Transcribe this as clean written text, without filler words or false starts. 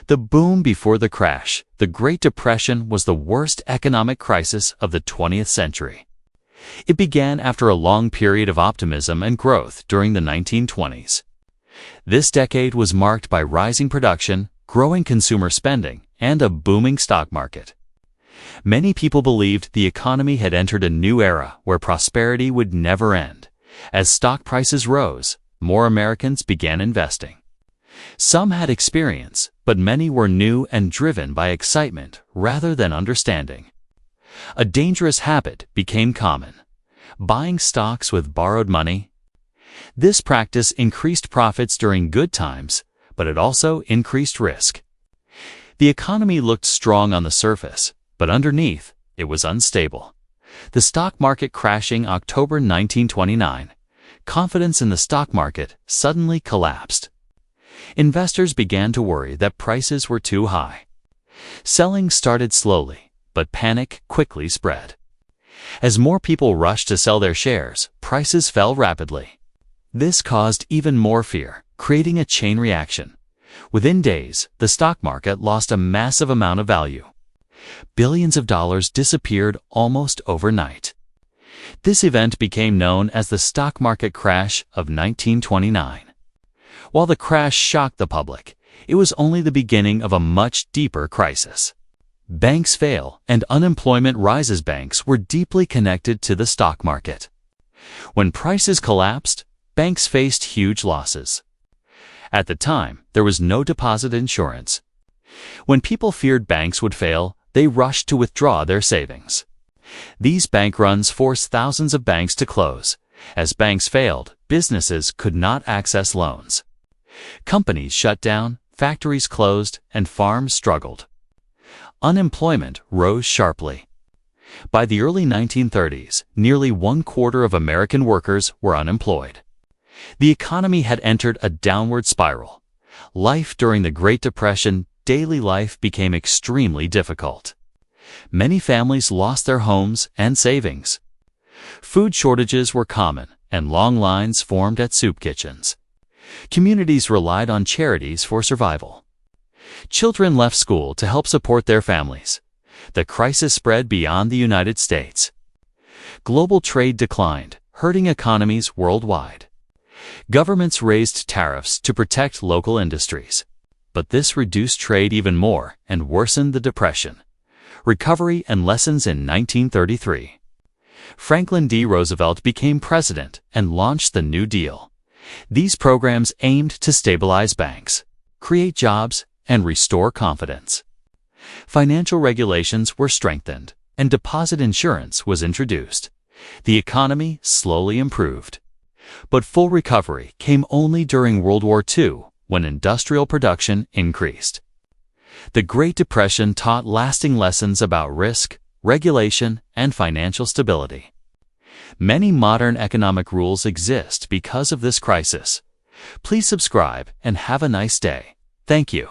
The boom before the crash, the Great Depression, was the worst economic crisis of the 20th century. It began after a long period of optimism and growth during the 1920s. This decade was marked by rising production, growing consumer spending, and a booming stock market. Many people believed the economy had entered a new era where prosperity would never end. As stock prices rose, more Americans began investing. Some had experience, but many were new and driven by excitement rather than understanding. A dangerous habit became common: buying stocks with borrowed money. This practice increased profits during good times, but it also increased risk. The economy looked strong on the surface, but underneath, it was unstable. The stock market crashing October 1929. Confidence in the stock market suddenly collapsed. Investors began to worry that prices were too high. Selling started slowly, but panic quickly spread. As more people rushed to sell their shares, prices fell rapidly. This caused even more fear, creating a chain reaction. Within days, the stock market lost a massive amount of value. Billions of dollars disappeared almost overnight. This event became known as the stock market crash of 1929. While the crash shocked the public, it was only the beginning of a much deeper crisis. Banks fail and unemployment rises. Banks were deeply connected to the stock market. When prices collapsed, banks faced huge losses. At the time, there was no deposit insurance. When people feared banks would fail, they rushed to withdraw their savings. These bank runs forced thousands of banks to close. As banks failed, businesses could not access loans. Companies shut down, factories closed, and farms struggled. Unemployment rose sharply. By the early 1930s, nearly 1/4 of American workers were unemployed. The economy had entered a downward spiral. Life during the Great Depression, daily life became extremely difficult. Many families lost their homes and savings. Food shortages were common, and long lines formed at soup kitchens. Communities relied on charities for survival. Children left school to help support their families. The crisis spread beyond the United States. Global trade declined, hurting economies worldwide. Governments raised tariffs to protect local industries. But this reduced trade even more and worsened the Depression. Recovery and lessons in 1933. Franklin D. Roosevelt became president and launched the New Deal. These programs aimed to stabilize banks, create jobs, and restore confidence. Financial regulations were strengthened, and deposit insurance was introduced. The economy slowly improved. But full recovery came only during World War II, when industrial production increased. The Great Depression taught lasting lessons about risk, regulation, and financial stability. Many modern economic rules exist because of this crisis. Please subscribe and have a nice day. Thank you.